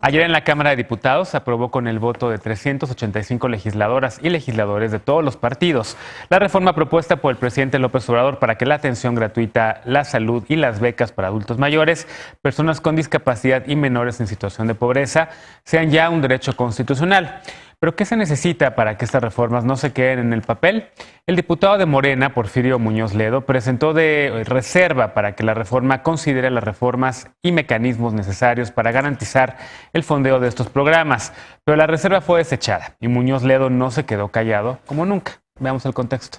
Ayer en la Cámara de Diputados se aprobó con el voto de 385 legisladoras y legisladores de todos los partidos la reforma propuesta por el presidente López Obrador para que la atención gratuita, la salud y las becas para adultos mayores, personas con discapacidad y menores en situación de pobreza sean ya un derecho constitucional. ¿Pero qué se necesita para que estas reformas no se queden en el papel? El diputado de Morena, Porfirio Muñoz Ledo, presentó de reserva para que la reforma considere las reformas y mecanismos necesarios para garantizar el fondeo de estos programas. Pero la reserva fue desechada y Muñoz Ledo no se quedó callado como nunca. Veamos el contexto.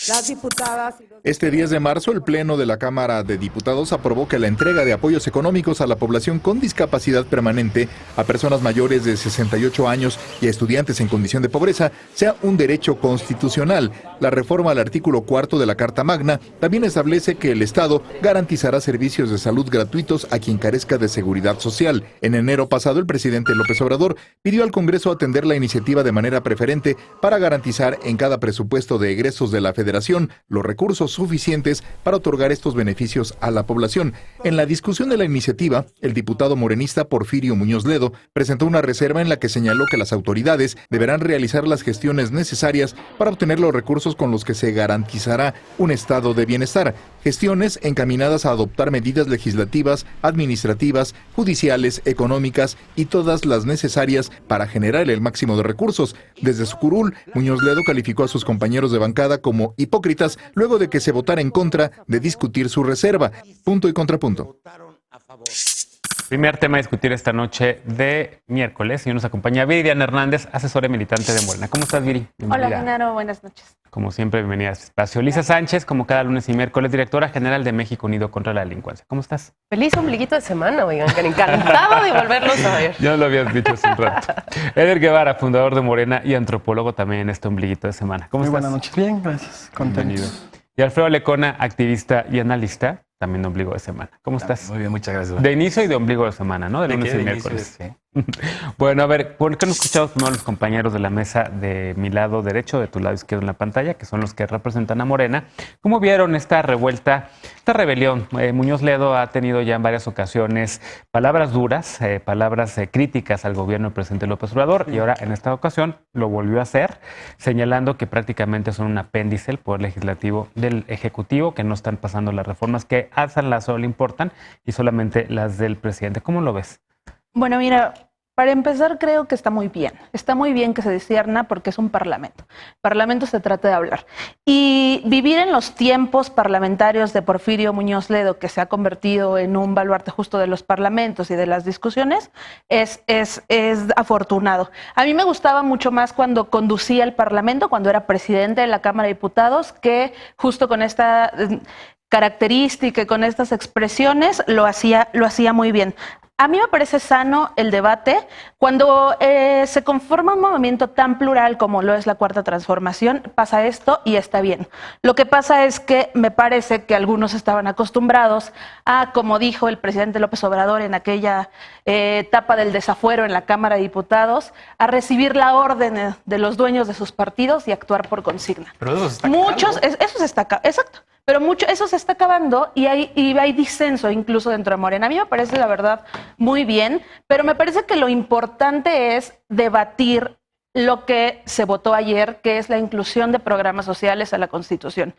Las diputadas y los... Este 10 de marzo, el Pleno de la Cámara de Diputados aprobó que la entrega de apoyos económicos a la población con discapacidad permanente, a personas mayores de 68 años y a estudiantes en condición de pobreza sea un derecho constitucional. La reforma al artículo 4 de la Carta Magna también establece que el Estado garantizará servicios de salud gratuitos a quien carezca de seguridad social. En enero pasado, el presidente López Obrador pidió al Congreso atender la iniciativa de manera preferente para garantizar en cada presupuesto de egresos de la Federación los recursos suficientes para otorgar estos beneficios a la población. En la discusión de la iniciativa, el diputado morenista Porfirio Muñoz Ledo presentó una reserva en la que señaló que las autoridades deberán realizar las gestiones necesarias para obtener los recursos con los que se garantizará un estado de bienestar. Gestiones encaminadas a adoptar medidas legislativas, administrativas, judiciales, económicas y todas las necesarias para generar el máximo de recursos. Desde su curul, Muñoz Ledo calificó a sus compañeros de bancada como hipócritas luego de que se votara en contra de discutir su reserva. Punto y contrapunto. Primer tema a discutir esta noche de miércoles y nos acompaña Viridiana Hernández, asesora y militante de Morena. ¿Cómo estás, Viri? Bienvenida. Hola, Genaro. Buenas noches. Como siempre, bienvenida a este espacio. Lisa Sánchez, como cada lunes y miércoles, directora general de México Unido contra la Delincuencia. ¿Cómo estás? Feliz ombliguito de semana, oigan, encantado de volverlos a ver. Ya lo habías dicho hace un rato. Eder Guevara, fundador de Morena y antropólogo también en este ombliguito de semana. ¿Cómo estás? Muy buenas noches. Bien, gracias. Contento. Y Alfredo Lecona, activista y analista, también de ombligo de semana. ¿Cómo estás? Muy bien, muchas gracias. De inicio y de ombligo de semana, ¿no? De lunes y miércoles. Sí. Bueno, a ver, ¿por qué no escuchamos primero a los compañeros de la mesa de mi lado derecho, de tu lado izquierdo en la pantalla, que son los que representan a Morena? ¿Cómo vieron esta revuelta, esta rebelión? Muñoz Ledo ha tenido ya en varias ocasiones palabras duras, palabras críticas al gobierno del presidente López Obrador, y ahora en esta ocasión lo volvió a hacer, señalando que prácticamente son un apéndice el poder legislativo del Ejecutivo, que no están pasando las reformas que a San Lázaro le importan y solamente las del presidente. ¿Cómo lo ves? Bueno, mira, para empezar creo que está muy bien. Está muy bien que se discierna porque es un parlamento. Parlamento se trata de hablar. Y vivir en los tiempos parlamentarios de Porfirio Muñoz Ledo, que se ha convertido en un baluarte justo de los parlamentos y de las discusiones, es afortunado. A mí me gustaba mucho más cuando conducía el parlamento, cuando era presidente de la Cámara de Diputados, que justo con esta característica y con estas expresiones lo hacía muy bien. A mí me parece sano el debate cuando se conforma un movimiento tan plural como lo es la Cuarta Transformación, pasa esto y está bien. Lo que pasa es que me parece que algunos estaban acostumbrados a, como dijo el presidente López Obrador en aquella etapa del desafuero en la Cámara de Diputados, a recibir la orden de los dueños de sus partidos y actuar por consigna. Pero eso se está eso se está exacto. Pero eso se está acabando y hay disenso incluso dentro de Morena. A mí me parece, la verdad, muy bien, pero me parece que lo importante es debatir lo que se votó ayer, que es la inclusión de programas sociales a la Constitución.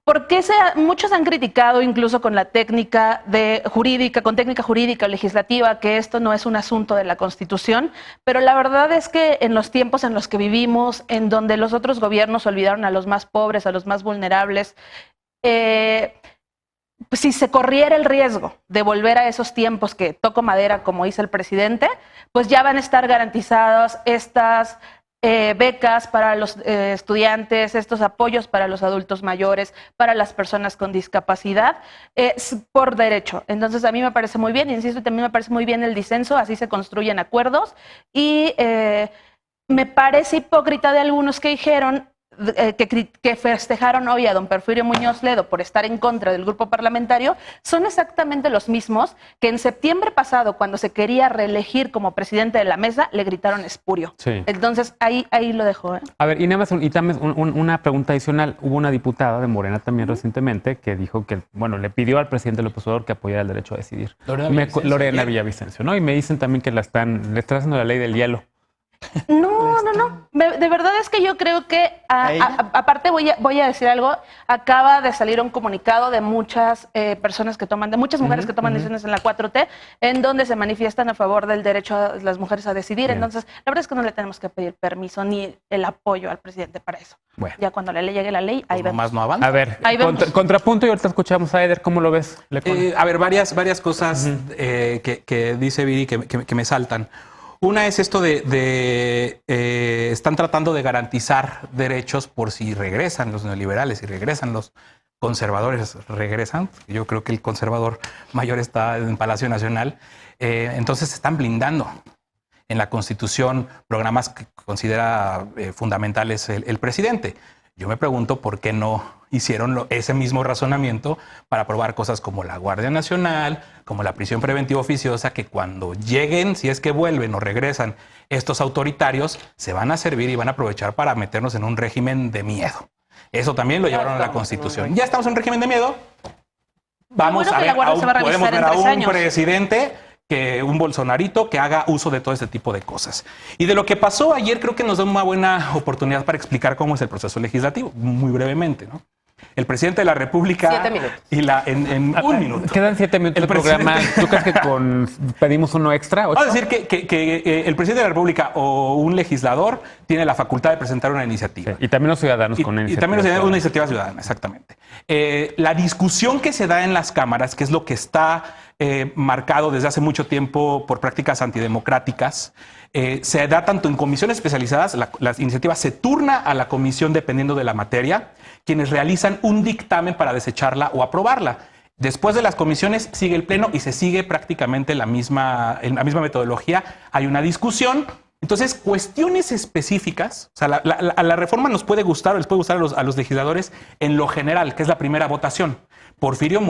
Porque muchos han criticado incluso con la técnica jurídica o legislativa, que esto no es un asunto de la Constitución, pero la verdad es que en los tiempos en los que vivimos, en donde los otros gobiernos olvidaron a los más pobres, a los más vulnerables, pues si se corriera el riesgo de volver a esos tiempos que toco madera, como dice el presidente, pues ya van a estar garantizadas estas becas para los estudiantes, estos apoyos para los adultos mayores, para las personas con discapacidad, por derecho. Entonces a mí me parece muy bien, insisto, y también me parece muy bien el disenso, así se construyen acuerdos, y me parece hipócrita de algunos que dijeron que festejaron hoy a don Porfirio Muñoz Ledo por estar en contra del grupo parlamentario son exactamente los mismos que en septiembre pasado, cuando se quería reelegir como presidente de la mesa, le gritaron espurio. Sí. Entonces, ahí lo dejó. A ver, y nada más, y también una pregunta adicional. Hubo una diputada de Morena también recientemente que dijo que, bueno, le pidió al presidente López Obrador que apoyara el derecho a decidir. Lorena Villavicencio, ¿no? Y me dicen también que le están haciendo la ley del hielo. No. De verdad es que yo creo que, aparte voy a decir algo, acaba de salir un comunicado de muchas personas que toman, de muchas mujeres que toman decisiones en la 4T, en donde se manifiestan a favor del derecho de las mujeres a decidir. Bien. Entonces, la verdad es que no le tenemos que pedir permiso ni el apoyo al presidente para eso. Bueno. Ya cuando le llegue la ley, ahí vemos. Nomás no avanza. A ver, Ahí vemos. contrapunto y ahorita escuchamos a Eder. ¿Cómo lo ves? A ver, varias cosas que dice Viri que me saltan. Una es esto de están tratando de garantizar derechos por si regresan los neoliberales, si regresan los conservadores, regresan. Yo creo que el conservador mayor está en Palacio Nacional. Entonces se están blindando en la Constitución programas que considera fundamentales el presidente. Yo me pregunto por qué no hicieron ese mismo razonamiento para aprobar cosas como la Guardia Nacional, como la prisión preventiva oficiosa, que cuando lleguen, si es que vuelven o regresan estos autoritarios, se van a servir y van a aprovechar para meternos en un régimen de miedo. Eso también lo llevaron a la Constitución. Ya estamos en un régimen de miedo. Vamos a ver, podemos ver a un presidente, un Bolsonarito que haga uso de todo este tipo de cosas. Y de lo que pasó ayer, creo que nos da una buena oportunidad para explicar cómo es el proceso legislativo, muy brevemente, ¿no? El presidente de la República... 7 minutos. En un minuto. Quedan 7 minutos de programa. ¿Tú crees que pedimos uno extra? Vamos a decir que el presidente de la República o un legislador tiene la facultad de presentar una iniciativa. Sí, y también los ciudadanos con una iniciativa. Y también los ciudadanos una iniciativa ciudadana, exactamente. La discusión que se da en las cámaras, que es lo que está marcado desde hace mucho tiempo por prácticas antidemocráticas, se da tanto en comisiones especializadas, la iniciativa se turna a la comisión dependiendo de la materia, quienes realizan un dictamen para desecharla o aprobarla. Después de las comisiones sigue el pleno y se sigue prácticamente la misma metodología. Hay una discusión. Entonces, cuestiones específicas, o sea, la reforma nos puede gustar o les puede gustar a los legisladores en lo general, que es la primera votación.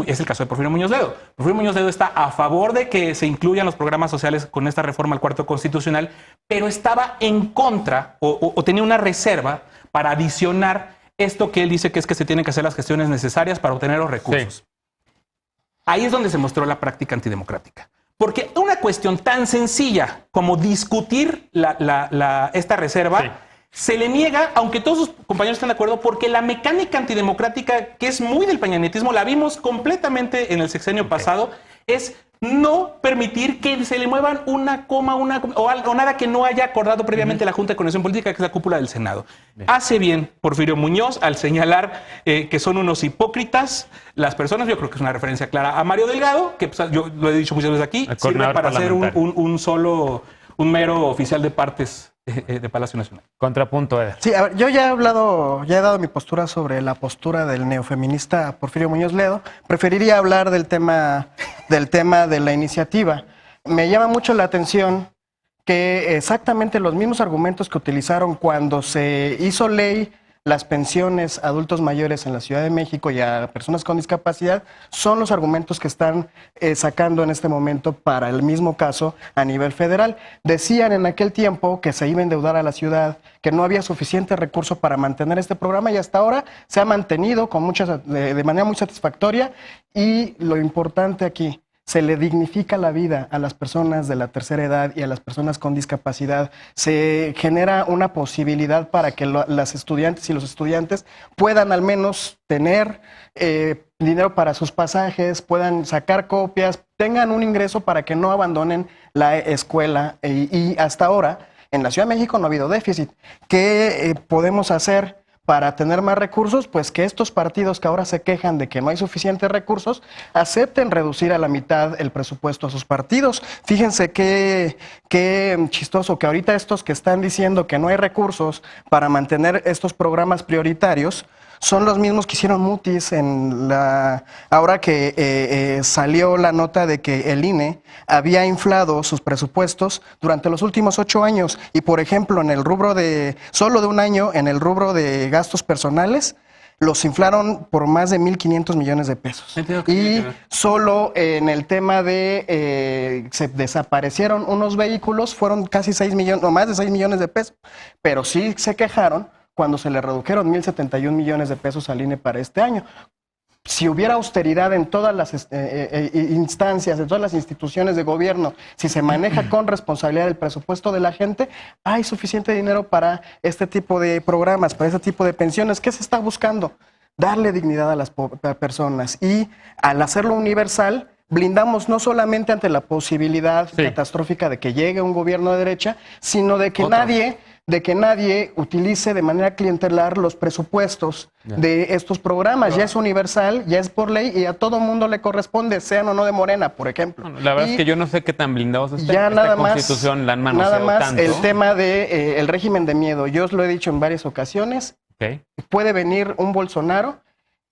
Es el caso de Porfirio Muñoz Ledo. Porfirio Muñoz Ledo está a favor de que se incluyan los programas sociales con esta reforma al cuarto constitucional, pero estaba en contra o tenía una reserva para adicionar esto que él dice que es que se tienen que hacer las gestiones necesarias para obtener los recursos. Sí. Ahí es donde se mostró la práctica antidemocrática. Porque una cuestión tan sencilla como discutir esta reserva, sí, se le niega, aunque todos sus compañeros están de acuerdo, porque la mecánica antidemocrática, que es muy del peñanetismo, la vimos completamente en el sexenio pasado, es no permitir que se le muevan una coma o nada que no haya acordado previamente la Junta de Coordinación Política, que es la cúpula del Senado. Bien. Hace bien Porfirio Muñoz al señalar que son unos hipócritas las personas. Yo creo que es una referencia clara a Mario Delgado, que pues, yo lo he dicho muchas veces aquí, sirve para ser un mero oficial de partes de Palacio Nacional. Contrapunto, Eder. Sí, a ver, yo ya he dado mi postura sobre la postura del neofeminista Porfirio Muñoz Ledo. Preferiría hablar del tema de la iniciativa. Me llama mucho la atención que exactamente los mismos argumentos que utilizaron cuando se hizo ley las pensiones a adultos mayores en la Ciudad de México y a personas con discapacidad son los argumentos que están sacando en este momento para el mismo caso a nivel federal. Decían en aquel tiempo que se iba a endeudar a la ciudad, que no había suficiente recurso para mantener este programa y hasta ahora se ha mantenido de manera muy satisfactoria y lo importante aquí, se le dignifica la vida a las personas de la tercera edad y a las personas con discapacidad. Se genera una posibilidad para que las estudiantes y los estudiantes puedan al menos tener dinero para sus pasajes, puedan sacar copias, tengan un ingreso para que no abandonen la escuela. Y hasta ahora, en la Ciudad de México no ha habido déficit. ¿Qué podemos hacer para tener más recursos? Pues que estos partidos que ahora se quejan de que no hay suficientes recursos, acepten reducir a la mitad el presupuesto a sus partidos. Fíjense qué chistoso que ahorita estos que están diciendo que no hay recursos para mantener estos programas prioritarios son los mismos que hicieron mutis ahora que salió la nota de que el INE había inflado sus presupuestos durante los últimos 8 años. Y, por ejemplo, en el rubro solo de un año, en el rubro de gastos personales, los inflaron por más de 1.500 millones de pesos. Y solo en el tema se desaparecieron unos vehículos, fueron casi 6 millones, o más de 6 millones de pesos. Pero sí se quejaron cuando se le redujeron 1.071 millones de pesos al INE para este año. Si hubiera austeridad en todas las instancias, en todas las instituciones de gobierno, si se maneja con responsabilidad el presupuesto de la gente, hay suficiente dinero para este tipo de programas, para este tipo de pensiones. ¿Qué se está buscando? Darle dignidad a las personas. Y al hacerlo universal, blindamos no solamente ante la posibilidad catastrófica de que llegue un gobierno de derecha, sino de que nadie utilice de manera clientelar los presupuestos de estos programas. Ya es universal, ya es por ley y a todo mundo le corresponde, sean o no de Morena, por ejemplo. Bueno, la verdad es que yo no sé qué tan blindados estén. Ya Esta Constitución la han manoseado nada más tanto. el tema de el régimen de miedo. Yo os lo he dicho en varias ocasiones. Puede venir un Bolsonaro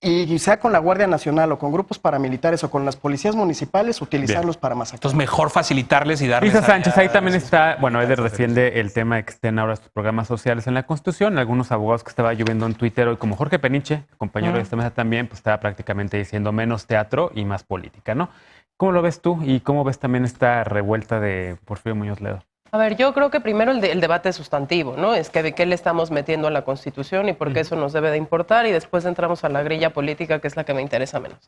y sea con la Guardia Nacional o con grupos paramilitares o con las policías municipales, utilizarlos para masacrar. Entonces, mejor facilitarles y darles... Lisa Sánchez, ahí también está, bueno, Eder defiende el tema de que estén ahora estos programas sociales en la Constitución. Algunos abogados que estaba lloviendo en Twitter hoy, como Jorge Peniche, compañero de esta mesa también, pues estaba prácticamente diciendo menos teatro y más política, ¿no? ¿Cómo lo ves tú y cómo ves también esta revuelta de Porfirio Muñoz Ledo? A ver, yo creo que primero el debate sustantivo, ¿no? Es que de qué le estamos metiendo a la Constitución y por qué eso nos debe de importar, y después entramos a la grilla política, que es la que me interesa menos.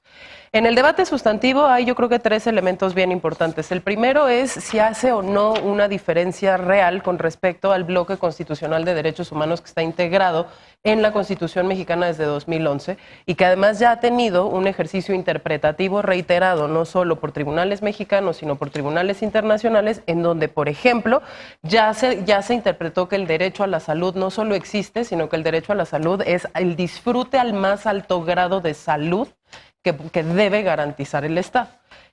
En el debate sustantivo hay yo creo que 3 elementos bien importantes. El primero es si hace o no una diferencia real con respecto al bloque constitucional de derechos humanos que está integrado en la Constitución mexicana desde 2011 y que además ya ha tenido un ejercicio interpretativo reiterado, no solo por tribunales mexicanos, sino por tribunales internacionales, en donde, por ejemplo, ya se interpretó que el derecho a la salud no solo existe, sino que el derecho a la salud es el disfrute al más alto grado de salud que debe garantizar el Estado.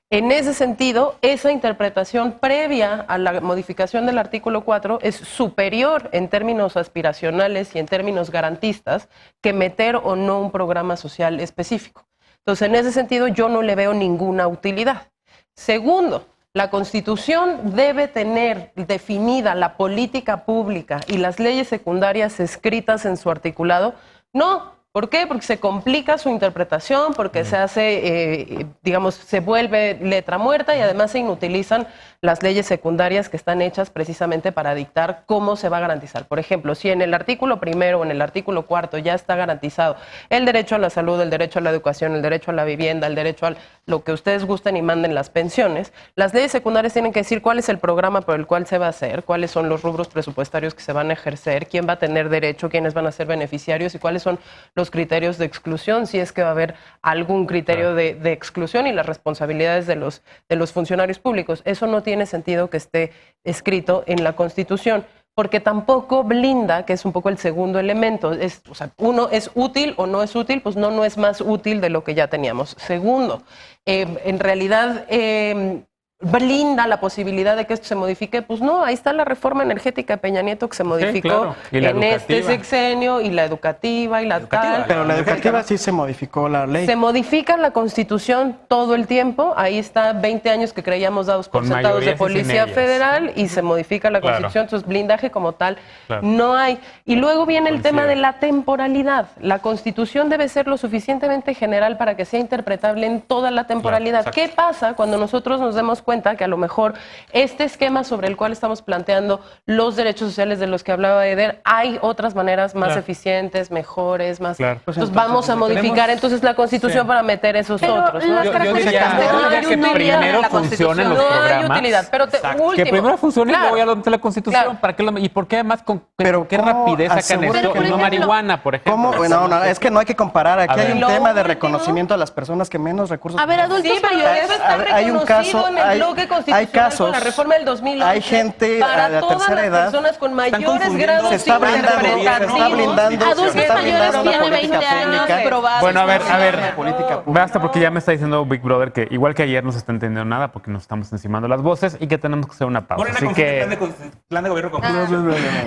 En ese sentido, esa interpretación previa a la modificación del artículo 4 es superior en términos aspiracionales y en términos garantistas que meter o no un programa social específico. Entonces, en ese sentido, yo no le veo ninguna utilidad. Segundo, la Constitución debe tener definida la política pública y las leyes secundarias escritas en su articulado. No. ¿Por qué? Porque se complica su interpretación, porque se hace, se vuelve letra muerta y además se inutilizan las leyes secundarias que están hechas precisamente para dictar cómo se va a garantizar. Por ejemplo, si en el artículo 1 o en el artículo 4 ya está garantizado el derecho a la salud, el derecho a la educación, el derecho a la vivienda, el derecho a lo que ustedes gusten y manden, las pensiones, las leyes secundarias tienen que decir cuál es el programa por el cual se va a hacer, cuáles son los rubros presupuestarios que se van a ejercer, quién va a tener derecho, quiénes van a ser beneficiarios y cuáles son los criterios de exclusión, si es que va a haber algún criterio de exclusión, y las responsabilidades de los funcionarios públicos. Eso no tiene sentido que esté escrito en la Constitución, porque tampoco blinda, que es un poco el segundo elemento. Uno, ¿es útil o no es útil? Pues no es más útil de lo que ya teníamos. Segundo, en realidad... ¿blinda la posibilidad de que esto se modifique? Pues no, ahí está la reforma energética de Peña Nieto que se modificó en este sexenio, y la educativa y la tal. Pero la educativa sí se modificó la ley. Se modifica la Constitución todo el tiempo. Ahí está 20 años que creíamos dados por sentados de Policía Federal y se modifica la Constitución. Entonces, blindaje como tal no hay. Y luego viene el tema de la temporalidad. La Constitución debe ser lo suficientemente general para que sea interpretable en toda la temporalidad. ¿Qué pasa cuando nosotros nos demos cuenta que a lo mejor este esquema sobre el cual estamos planteando los derechos sociales de los que hablaba Eder, hay otras maneras más eficientes, mejores, más... Entonces vamos a modificar entonces la Constitución para meter esos otros, ¿no? Yo diría que primero funcionen los programas. No hay utilidad, pero último. Que primero funcione y luego ya lo mete la Constitución. ¿Para qué ¿y por qué además con qué rapidez sacan esto? No marihuana, por ejemplo. No, es que no hay que comparar. Aquí hay un tema de reconocimiento a las personas que menos recursos... A ver, adultos, sí, pero eso está hay un caso... en el habló que hay constitucional casos, con la reforma del 2011 hay gente para a la todas tercera las edad, personas con mayores confundiendo, grados se está blindando, Adultos se está mayores blindando tiene una 20 política años pública. probados. Bueno, a ver, Una política pública. basta porque ya me está diciendo Big Brother que igual que ayer no se está entendiendo nada porque nos estamos encimando las voces y que tenemos que hacer una pausa. Morena Así confunde que plan de gobierno con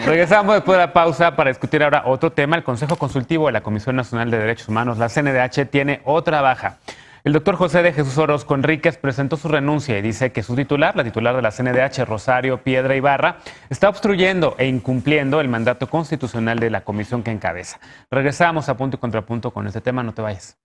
regresamos después de la pausa para discutir ahora otro tema. El Consejo Consultivo de la Comisión Nacional de Derechos Humanos, la CNDH, tiene otra baja. El doctor José de Jesús Orozco Enríquez presentó su renuncia y dice que su titular, la titular de la CNDH, Rosario Piedra Ibarra, está obstruyendo e incumpliendo el mandato constitucional de la comisión que encabeza. Regresamos a Punto y Contrapunto con este tema, no te vayas.